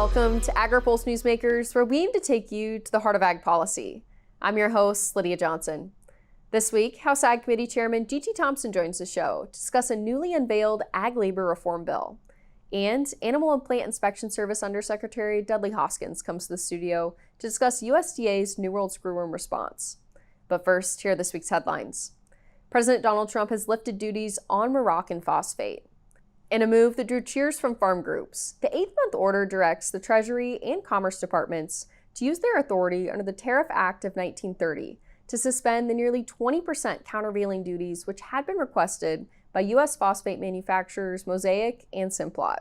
Welcome to Agri-Pulse Newsmakers, where we aim to take you to the heart of ag policy. I'm your host, Lydia Johnson. This week, House Ag Committee Chairman G.T. Thompson joins the show to discuss a newly unveiled ag labor reform bill. And Animal and Plant Inspection Service Undersecretary Dudley Hoskins comes to the studio to discuss USDA's New World screwworm response. But first, here are this week's headlines. President Donald Trump has lifted duties on Moroccan phosphate. In a move that drew cheers from farm groups, the 8th-month order directs the Treasury and Commerce Departments to use their authority under the Tariff Act of 1930 to suspend the nearly 20% countervailing duties which had been requested by U.S. phosphate manufacturers Mosaic and Simplot.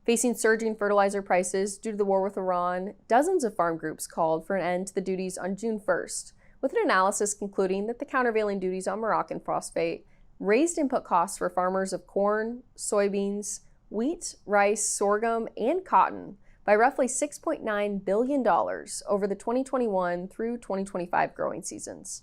Facing surging fertilizer prices due to the war with Iran, dozens of farm groups called for an end to the duties on June 1st, with an analysis concluding that the countervailing duties on Moroccan phosphate raised input costs for farmers of corn, soybeans, wheat, rice, sorghum, and cotton by roughly $6.9 billion over the 2021 through 2025 growing seasons.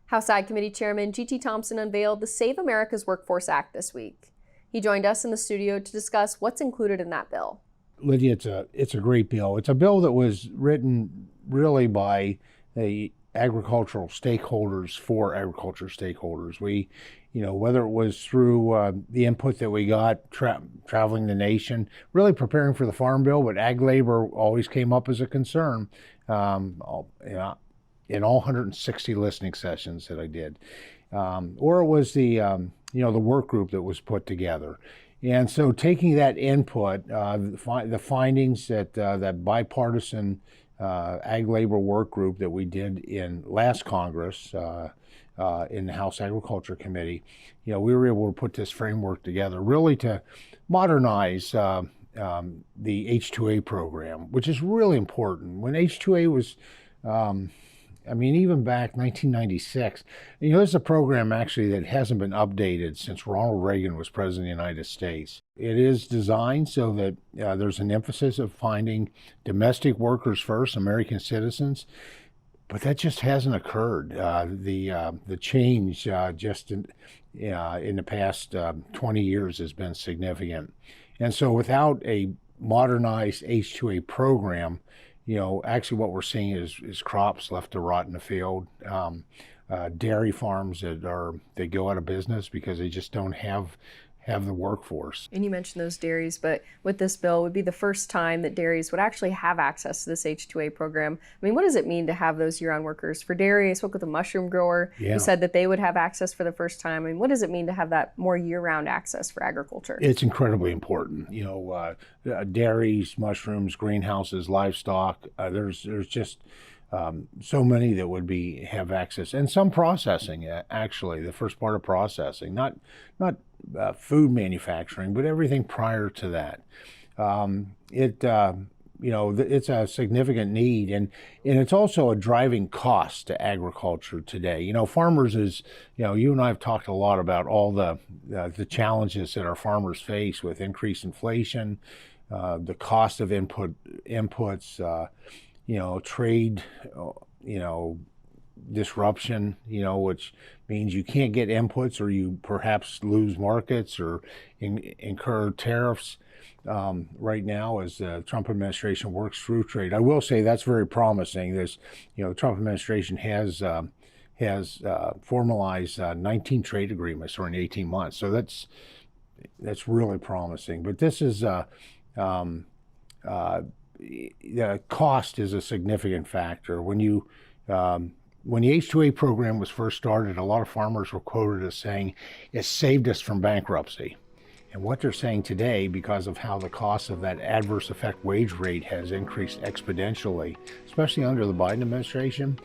House Ag Committee Chairman G.T. Thompson unveiled the Save America's Workforce Act this week. He joined us in the studio to discuss what's included in that bill. Lydia, it's a great bill. It's a bill that was written really by the agricultural stakeholders for agriculture stakeholders. We, whether it was through the input that we got traveling the nation, really preparing for the Farm Bill, but ag labor always came up as a concern in all 160 listening sessions that I did. Or it was the work group that was put together. And so taking that input, the findings that bipartisan ag labor work group that we did in last Congress in the House Agriculture Committee, we were able to put this framework together really to modernize the H-2A program, which is really important. When H-2A was, even back 1996, this is a program actually that hasn't been updated since Ronald Reagan was president of the United States. It is designed so that there's an emphasis of finding domestic workers first, American citizens, but that just hasn't occurred. The change just in the past 20 years has been significant. And so without a modernized H-2A program, actually what we're seeing is crops left to rot in the field, dairy farms that go out of business because they just don't have the workforce. And you mentioned those dairies, but with this bill, it would be the first time that dairies would actually have access to this H-2A program. What does it mean to have those year-round workers? For dairy, I spoke with a mushroom grower who said that they would have access for the first time. What does it mean to have that more year-round access for agriculture? It's incredibly important. Dairies, mushrooms, greenhouses, livestock, there's just so many that would have access, and some processing, actually, the first part of processing, not food manufacturing, but everything prior to that. It's a significant need, and it's also a driving cost to agriculture today. Farmers you and I have talked a lot about all the challenges that our farmers face with increased inflation, the cost of inputs, trade, disruption, which means you can't get inputs or you perhaps lose markets or incur tariffs right now as the Trump administration works through trade. I will say that's very promising. The Trump administration has formalized 19 trade agreements during 18 months. So that's really promising. But this is the cost is a significant factor. When the H-2A program was first started, a lot of farmers were quoted as saying, it saved us from bankruptcy. And what they're saying today, because of how the cost of that adverse effect wage rate has increased exponentially, especially under the Biden administration,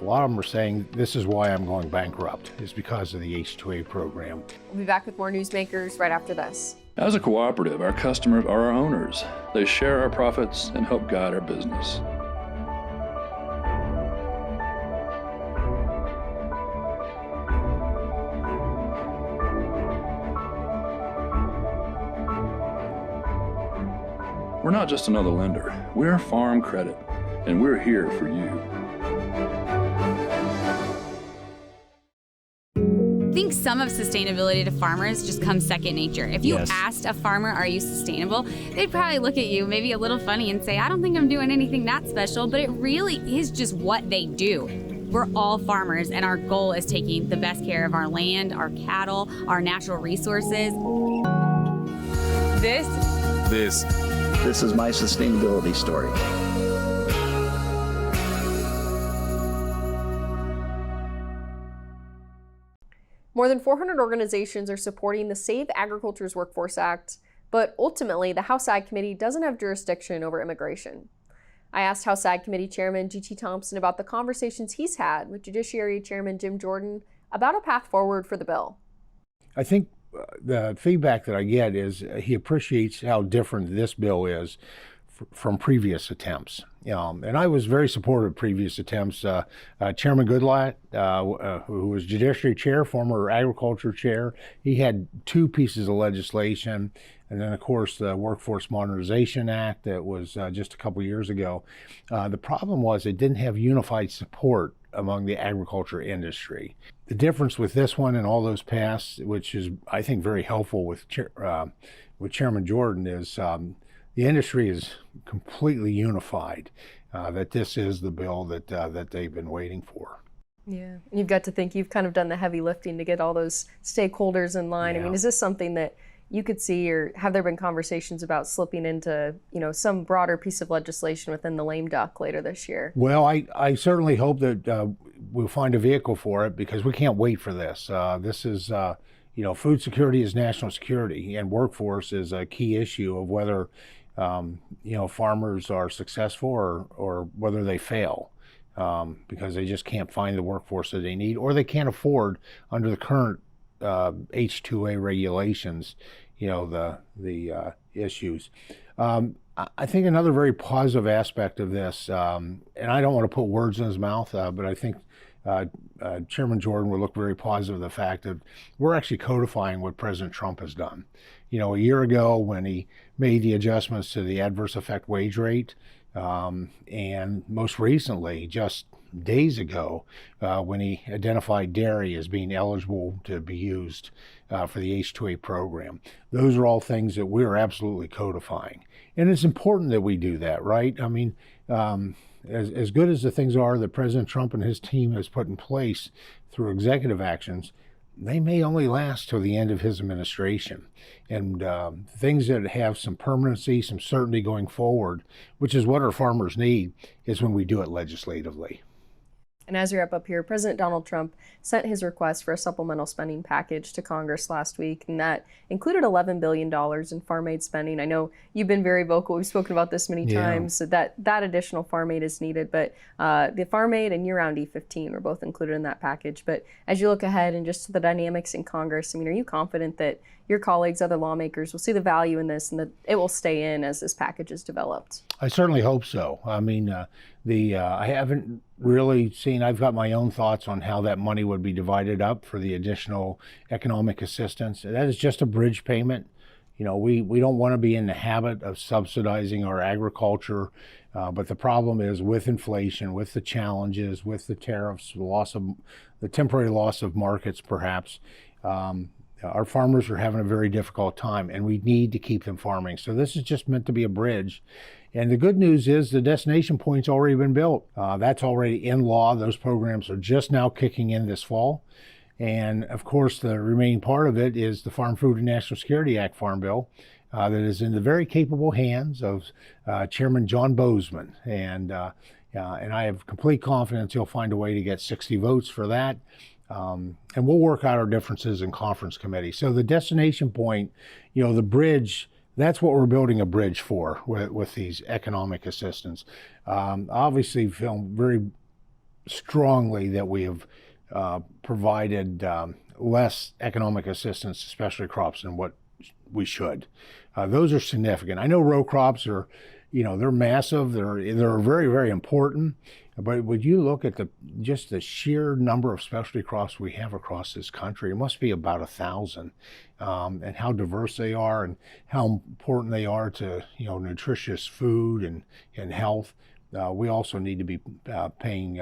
a lot of them are saying, this is why I'm going bankrupt, is because of the H-2A program. We'll be back with more Newsmakers right after this. As a cooperative, our customers are our owners. They share our profits and help guide our business. We're not just another lender. We're Farm Credit, and we're here for you. Think some of sustainability to farmers just comes second nature. If you Yes. asked a farmer, are you sustainable? They'd probably look at you maybe a little funny and say, I don't think I'm doing anything that special, but it really is just what they do. We're all farmers, and our goal is taking the best care of our land, our cattle, our natural resources. This is my sustainability story. More than 400 organizations are supporting the Save Agriculture's Workforce Act, but ultimately the House Ag Committee doesn't have jurisdiction over immigration. I asked House Ag Committee Chairman G.T. Thompson about the conversations he's had with Judiciary Chairman Jim Jordan about a path forward for the bill. I think the feedback that I get is he appreciates how different this bill is from previous attempts. And I was very supportive of previous attempts. Chairman Goodlatte, who was Judiciary Chair, former Agriculture Chair, he had two pieces of legislation. And then, of course, the Workforce Modernization Act that was just a couple years ago. The problem was it didn't have unified support among the agriculture industry. The difference with this one and all those passed, which is, I think, very helpful with Chairman Jordan, is the industry is completely unified, that this is the bill that they've been waiting for. Yeah, you've got to think you've kind of done the heavy lifting to get all those stakeholders in line. Yeah. I mean, is this something that you could see, or have there been conversations about slipping into, some broader piece of legislation within the lame duck later this year? Well, I certainly hope that we'll find a vehicle for it, because we can't wait for this. This is, food security is national security, and workforce is a key issue of whether, farmers are successful or whether they fail, because they just can't find the workforce that they need, or they can't afford under the current H-2A regulations, the issues. I think another very positive aspect of this, and I don't want to put words in his mouth, but I think Chairman Jordan would look very positive of the fact that we're actually codifying what President Trump has done. A year ago when he made the adjustments to the adverse effect wage rate, and most recently, just days ago, when he identified dairy as being eligible to be used for the H-2A program. Those are all things that we're absolutely codifying. And it's important that we do that, right? I mean, as good as the things are that President Trump and his team has put in place through executive actions, they may only last till the end of his administration. And things that have some permanency, some certainty going forward, which is what our farmers need, is when we do it legislatively. And as you wrap up here, President Donald Trump sent his request for a supplemental spending package to Congress last week, and that included $11 billion in farm aid spending. I know you've been very vocal. We've spoken about this many times, so that additional farm aid is needed. But the farm aid and year-round E15 were both included in that package. But as you look ahead and just to the dynamics in Congress, I mean, are you confident that your colleagues, other lawmakers, will see the value in this and that it will stay in as this package is developed? I certainly hope so. I mean, I haven't really seen, I've got my own thoughts on how that money would be divided up for the additional economic assistance. That is just a bridge payment. We don't want to be in the habit of subsidizing our agriculture, but the problem is with inflation, with the challenges, with the tariffs, the temporary loss of markets perhaps, our farmers are having a very difficult time, and we need to keep them farming. So this is just meant to be a bridge. And the good news is the destination point's already been built. That's already in law. Those programs are just now kicking in this fall. And of course, the remaining part of it is the Farm Food and National Security Act Farm Bill that is in the very capable hands of Chairman John Bozeman. And I have complete confidence he'll find a way to get 60 votes for that. And we'll work out our differences in conference committee. So the destination point, the bridge, that's what we're building a bridge for with these economic assistance. Obviously feel very strongly that we have provided less economic assistance to specialty crops than what we should. Those are significant. I know row crops are, they're massive. They're very, very important. But when you look at just the sheer number of specialty crops we have across this country, it must be about 1,000, and how diverse they are and how important they are to nutritious food and health. We also need to be paying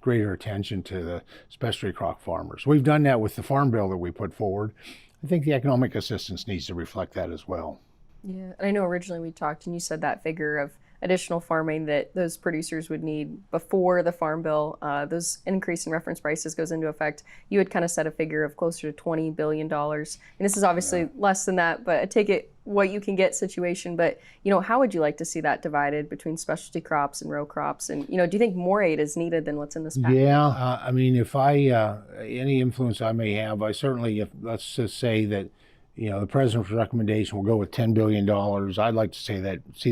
greater attention to the specialty crop farmers. We've done that with the farm bill that we put forward. I think the economic assistance needs to reflect that as well. Yeah, and I know originally we talked and you said that figure of additional farming that those producers would need before the farm bill, those increase in reference prices goes into effect. You had kind of set a figure of closer to $20 billion. And this is obviously less than that, but I take it what you can get situation. But, how would you like to see that divided between specialty crops and row crops? And, do you think more aid is needed than what's in this package? Yeah, if any influence I may have, I certainly, let's just say that the president's recommendation will go with $10 billion. I'd like to see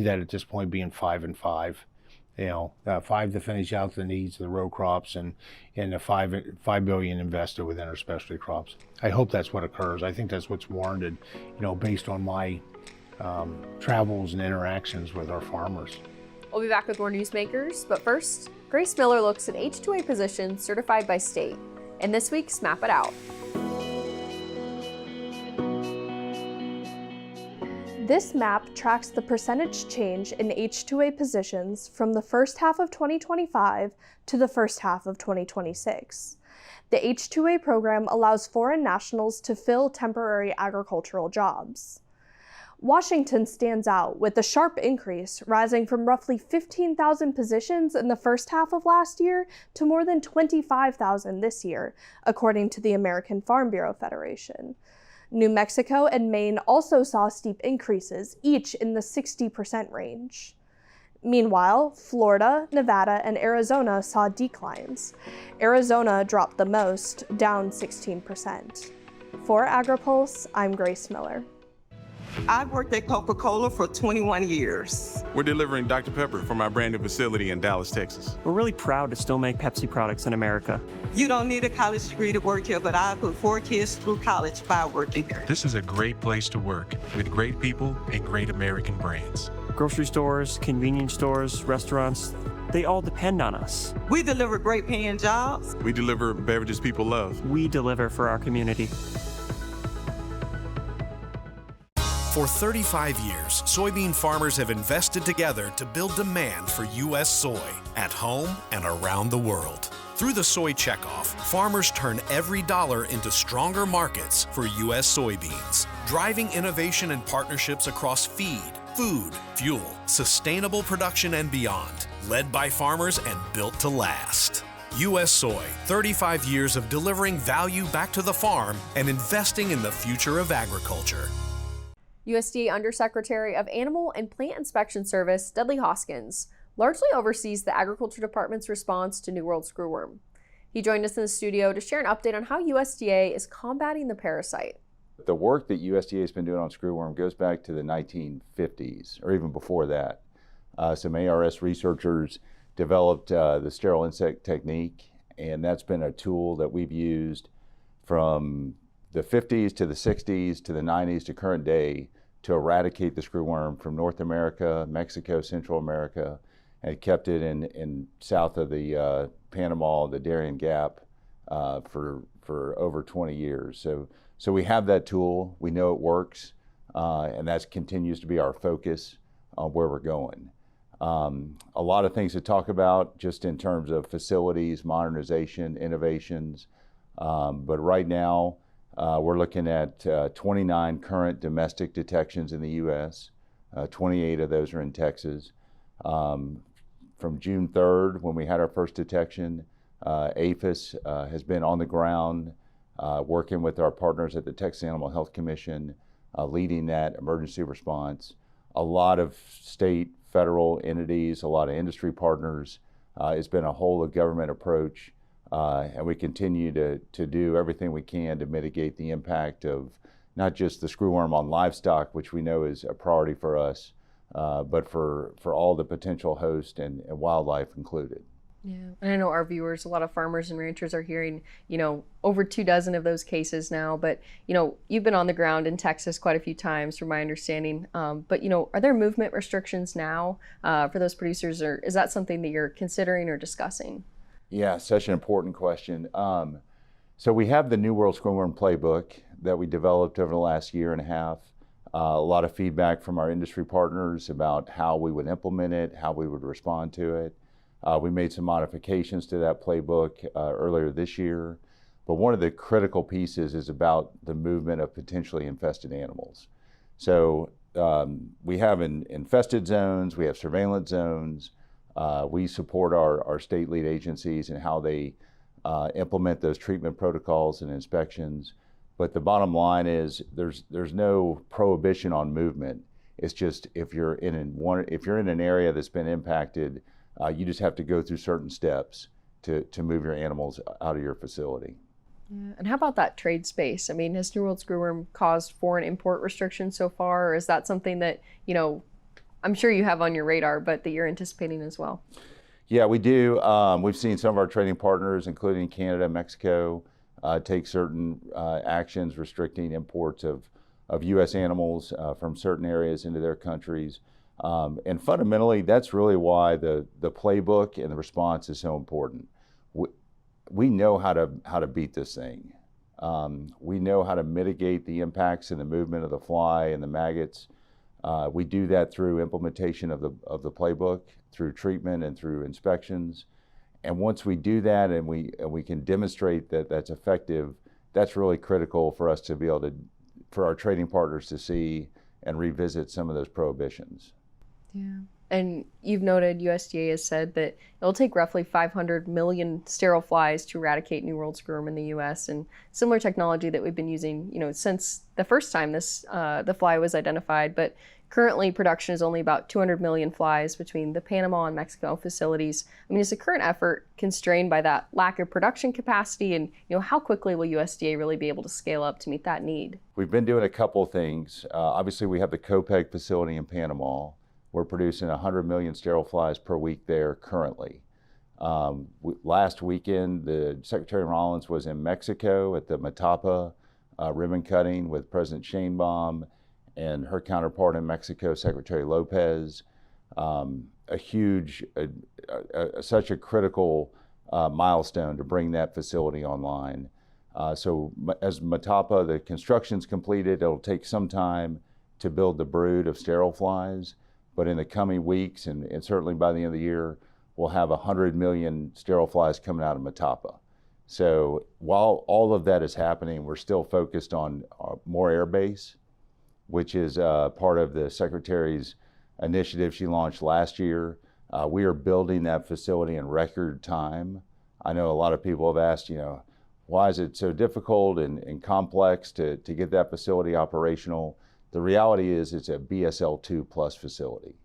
that at this point being 5 and 5. 5 to finish out the needs of the row crops and the $5 billion invested within our specialty crops. I hope that's what occurs. I think that's what's warranted, based on my travels and interactions with our farmers. We'll be back with more Newsmakers, but first, Grace Miller looks at H-2A positions certified by state in this week's Map It Out. This map tracks the percentage change in H-2A positions from the first half of 2025 to the first half of 2026. The H-2A program allows foreign nationals to fill temporary agricultural jobs. Washington stands out with a sharp increase, rising from roughly 15,000 positions in the first half of last year to more than 25,000 this year, according to the American Farm Bureau Federation. New Mexico and Maine also saw steep increases, each in the 60% range. Meanwhile, Florida, Nevada, and Arizona saw declines. Arizona dropped the most, down 16%. For Agri-Pulse, I'm Grace Miller. I've worked at Coca-Cola for 21 years. We're delivering Dr. Pepper from our brand new facility in Dallas, Texas. We're really proud to still make Pepsi products in America. You don't need a college degree to work here, but I put 4 kids through college by working here. This is a great place to work with great people and great American brands. Grocery stores, convenience stores, restaurants, they all depend on us. We deliver great paying jobs. We deliver beverages people love. We deliver for our community. For 35 years, soybean farmers have invested together to build demand for U.S. soy at home and around the world. Through the Soy Checkoff, farmers turn every dollar into stronger markets for U.S. soybeans, driving innovation and partnerships across feed, food, fuel, sustainable production, and beyond, led by farmers and built to last. U.S. Soy, 35 years of delivering value back to the farm and investing in the future of agriculture. USDA Undersecretary of Animal and Plant Inspection Service, Dudley Hoskins, largely oversees the Agriculture Department's response to New World screwworm. He joined us in the studio to share an update on how USDA is combating the parasite. The work that USDA has been doing on screwworm goes back to the 1950s, or even before that. Some ARS researchers developed the sterile insect technique, and that's been a tool that we've used from the 50s to the 60s to the 90s to current day to eradicate the screwworm from North America, Mexico, Central America, and kept it in south of the Panama, the Darien Gap, for over 20 years. So we have that tool. We know it works, and that continues to be our focus on where we're going. A lot of things to talk about just in terms of facilities, modernization, innovations, but right now, we're looking at 29 current domestic detections in the U.S. 28 of those are in Texas. From June 3rd, when we had our first detection, APHIS has been on the ground working with our partners at the Texas Animal Health Commission, leading that emergency response. A lot of state, federal entities, a lot of industry partners. It's been a whole of government approach. And we continue to do everything we can to mitigate the impact of not just the screwworm on livestock, which we know is a priority for us, but for all the potential host and wildlife included. Yeah, and I know our viewers, a lot of farmers and ranchers are hearing, over 24 of those cases now, but, you've been on the ground in Texas quite a few times from my understanding, but, are there movement restrictions now for those producers, or is that something that you're considering or discussing? Yeah, such an important question. So we have the New World Screwworm Playbook that we developed over the last year and a half. A lot of feedback from our industry partners about how we would implement it, how we would respond to it. We made some modifications to that playbook earlier this year. But one of the critical pieces is about the movement of potentially infested animals. So we have infested zones, we have surveillance zones. We support our state lead agencies and how they implement those treatment protocols and inspections. But the bottom line is there's no prohibition on movement. It's just if you're in an area that's been impacted, you just have to go through certain steps to move your animals out of your facility. Yeah. And how about that trade space? I mean, has New World screwworm caused foreign import restrictions so far, or is that something that, I'm sure you have on your radar, but that you're anticipating as well? Yeah, we do. We've seen some of our trading partners, including Canada, Mexico, take certain actions restricting imports of U.S. animals from certain areas into their countries. And fundamentally, that's really why the playbook and the response is so important. We know how to beat this thing. We know how to mitigate the impacts and the movement of the fly and the maggots. We do that through implementation of the playbook, through treatment and through inspections. And once we do that and we can demonstrate that that's effective, that's really critical for us to be able to, for our trading partners to see and revisit some of those prohibitions. Yeah. And you've noted USDA has said that it'll take roughly 500 million sterile flies to eradicate New World screwworm in the U.S. and similar technology that we've been using, since the first time the fly was identified. But currently, production is only about 200 million flies between the Panama and Mexico facilities. I mean, is the current effort constrained by that lack of production capacity? And how quickly will USDA really be able to scale up to meet that need? We've been doing a couple of things. Obviously, we have the Copeg facility in Panama. We're producing 100 million sterile flies per week there currently. Last weekend, the Secretary Rollins was in Mexico at the Matapa ribbon cutting with President Sheinbaum and her counterpart in Mexico, Secretary Lopez. Such a critical milestone to bring that facility online. So as Matapa, the construction's completed, it'll take some time to build the brood of sterile flies. But in the coming weeks, and certainly by the end of the year, we'll have 100 million sterile flies coming out of Matapa. So while all of that is happening, we're still focused on more air base, which is part of the Secretary's initiative she launched last year. We are building that facility in record time. I know a lot of people have asked, why is it so difficult and complex to get that facility operational? The reality is it's a BSL-2 plus facility.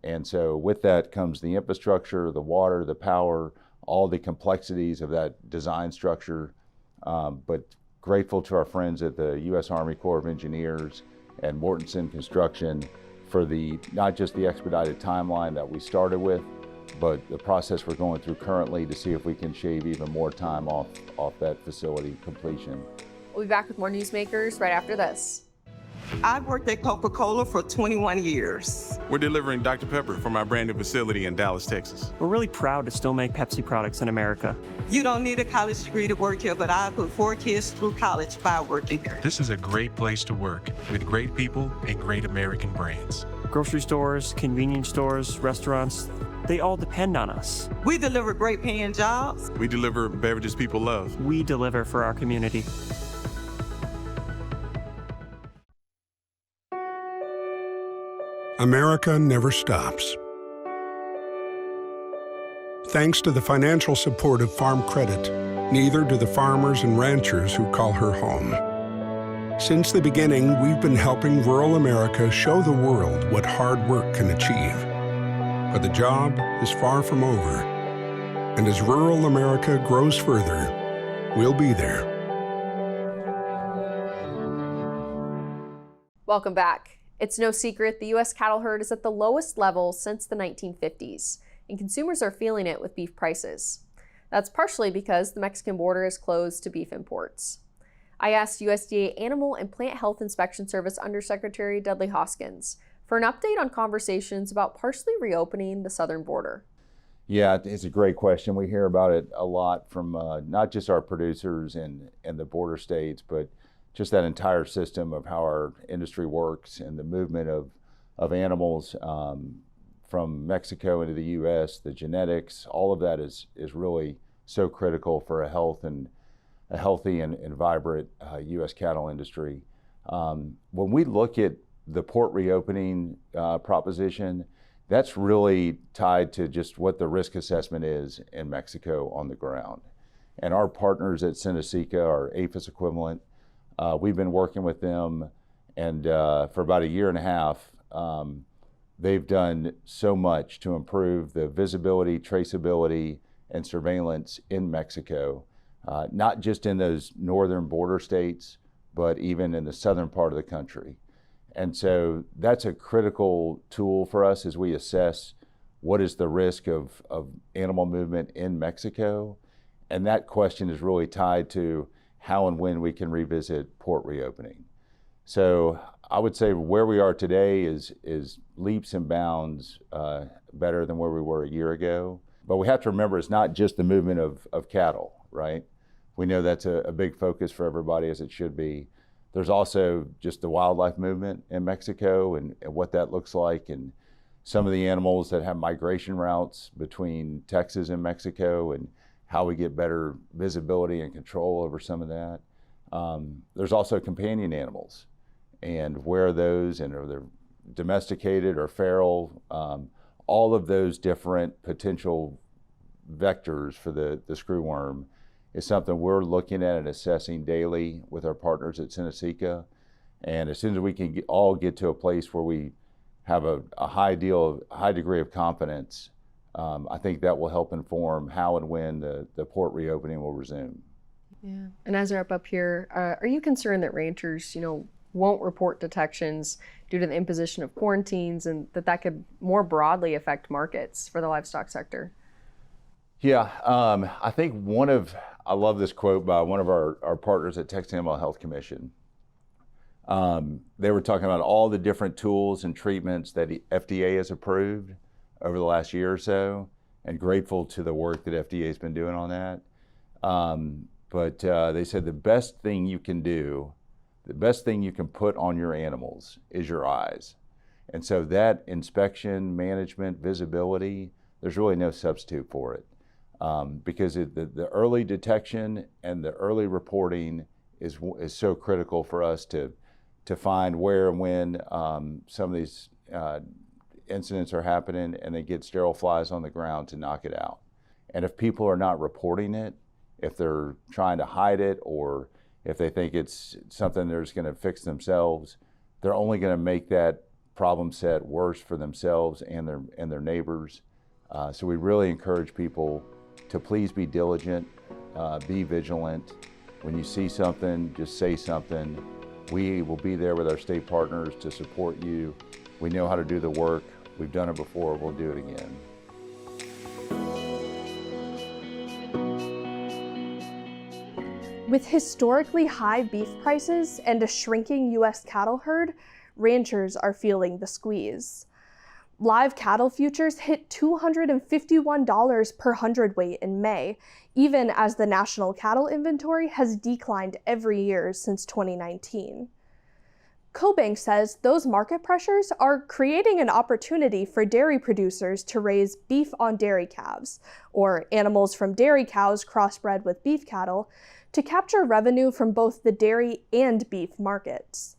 And so with that comes the infrastructure, the water, the power, all the complexities of that design structure. But grateful to our friends at the U.S. Army Corps of Engineers and Mortensen Construction for not just the expedited timeline that we started with, but the process we're going through currently to see if we can shave even more time off that facility completion. We'll be back with more Newsmakers right after this. I've worked at Coca-Cola for 21 years. We're delivering Dr. Pepper from our brand new facility in Dallas, Texas. We're really proud to still make Pepsi products in America. You don't need a college degree to work here, but I put 4 kids through college by working here. This is a great place to work with great people and great American brands. Grocery stores, convenience stores, restaurants, they all depend on us. We deliver great paying jobs. We deliver beverages people love. We deliver for our community. America never stops. Thanks to the financial support of Farm Credit, neither do the farmers and ranchers who call her home. Since the beginning, we've been helping rural America show the world what hard work can achieve. But the job is far from over. And as rural America grows further, we'll be there. Welcome back. It's no secret the U.S. cattle herd is at the lowest level since the 1950s, and consumers are feeling it with beef prices. That's partially because the Mexican border is closed to beef imports. I asked USDA Animal and Plant Health Inspection Service Undersecretary Dudley Hoskins for an update on conversations about partially reopening the southern border. Yeah, it's a great question. We hear about it a lot from not just our producers and the border states, but just that entire system of how our industry works and the movement of animals from Mexico into the U.S., the genetics, all of that is really so critical for a healthy and vibrant U.S. cattle industry. When we look at the port reopening proposition, that's really tied to just what the risk assessment is in Mexico on the ground. And our partners at Seneca, our APHIS equivalent, we've been working with them, and for about 1.5 years, they've done so much to improve the visibility, traceability, and surveillance in Mexico, not just in those northern border states, but even in the southern part of the country. And so that's a critical tool for us as we assess what is the risk of animal movement in Mexico. And that question is really tied to how and when we can revisit port reopening. So I would say where we are today is leaps and bounds better than where we were 1 year ago. But we have to remember it's not just the movement of cattle, right? We know that's a big focus for everybody, as it should be. There's also just the wildlife movement in Mexico and what that looks like, and some of the animals that have migration routes between Texas and Mexico, and how we get better visibility and control over some of that. There's also companion animals, and where are those, and are they domesticated or feral? All of those different potential vectors for the screwworm is something we're looking at and assessing daily with our partners at Seneca. And as soon as we can all get to a place where we have a high degree of confidence, I think that will help inform how and when the port reopening will resume. Yeah. And as I wrap up here, are you concerned that ranchers, won't report detections due to the imposition of quarantines, and that could more broadly affect markets for the livestock sector? Yeah, I think I love this quote by one of our partners at Texas Animal Health Commission. They were talking about all the different tools and treatments that the FDA has approved over the last year or so, and grateful to the work that FDA has been doing on that. But they said the best thing you can do, the best thing you can put on your animals is your eyes. And so that inspection, management, visibility, there's really no substitute for it. Because the early detection and the early reporting is so critical for us to find where and when some of these incidents are happening, and they get sterile flies on the ground to knock it out. And if people are not reporting it, if they're trying to hide it, or if they think it's something they're just going to fix themselves, they're only going to make that problem set worse for themselves and their neighbors. So we really encourage people to please be diligent, be vigilant. When you see something, just say something. We will be there with our state partners to support you. We know how to do the work. We've done it before, we'll do it again. With historically high beef prices and a shrinking U.S. cattle herd, ranchers are feeling the squeeze. Live cattle futures hit $251 per hundredweight in May, even as the national cattle inventory has declined every year since 2019. CoBank says those market pressures are creating an opportunity for dairy producers to raise beef on dairy calves, or animals from dairy cows crossbred with beef cattle, to capture revenue from both the dairy and beef markets.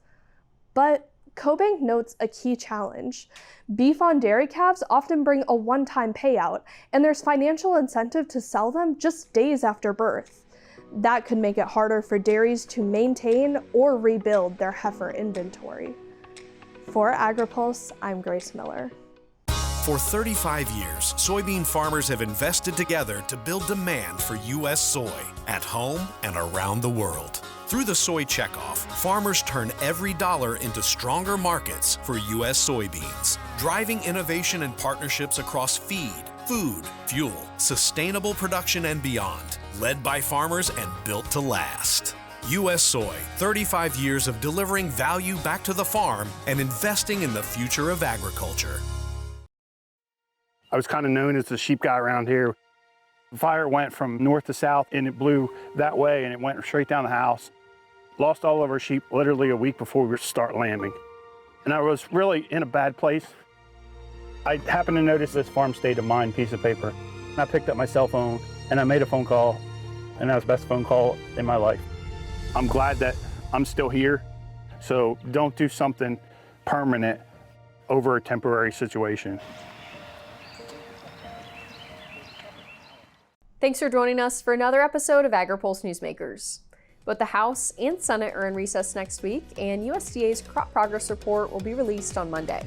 But CoBank notes a key challenge. Beef on dairy calves often bring a one-time payout, and there's financial incentive to sell them just days after birth. That could make it harder for dairies to maintain or rebuild their heifer inventory. For Agri-Pulse, I'm Grace Miller. For 35 years, soybean farmers have invested together to build demand for U.S. soy at home and around the world. Through the soy checkoff, farmers turn every dollar into stronger markets for U.S. soybeans, driving innovation and partnerships across feed, food, fuel, sustainable production, and beyond, led by farmers and built to last. U.S. Soy, 35 years of delivering value back to the farm and investing in the future of agriculture. I was kind of known as the sheep guy around here. The fire went from north to south, and it blew that way, and it went straight down the house. Lost all of our sheep literally a week before we were to start lambing. And I was really in a bad place. I happened to notice this farm state of mind piece of paper. I picked up my cell phone and I made a phone call, and that was the best phone call in my life. I'm glad that I'm still here, so don't do something permanent over a temporary situation. Thanks for joining us for another episode of Agri-Pulse Newsmakers. Both the House and Senate are in recess next week, and USDA's crop progress report will be released on Monday.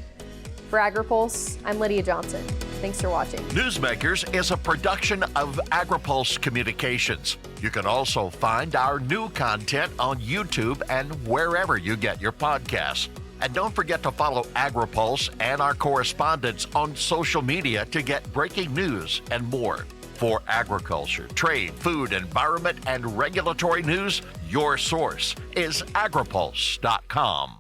For Agri-Pulse, I'm Lydia Johnson. Thanks for watching. Newsmakers is a production of Agri-Pulse Communications. You can also find our new content on YouTube and wherever you get your podcasts. And don't forget to follow Agri-Pulse and our correspondents on social media to get breaking news and more. For agriculture, trade, food, environment, and regulatory news, your source is agripulse.com.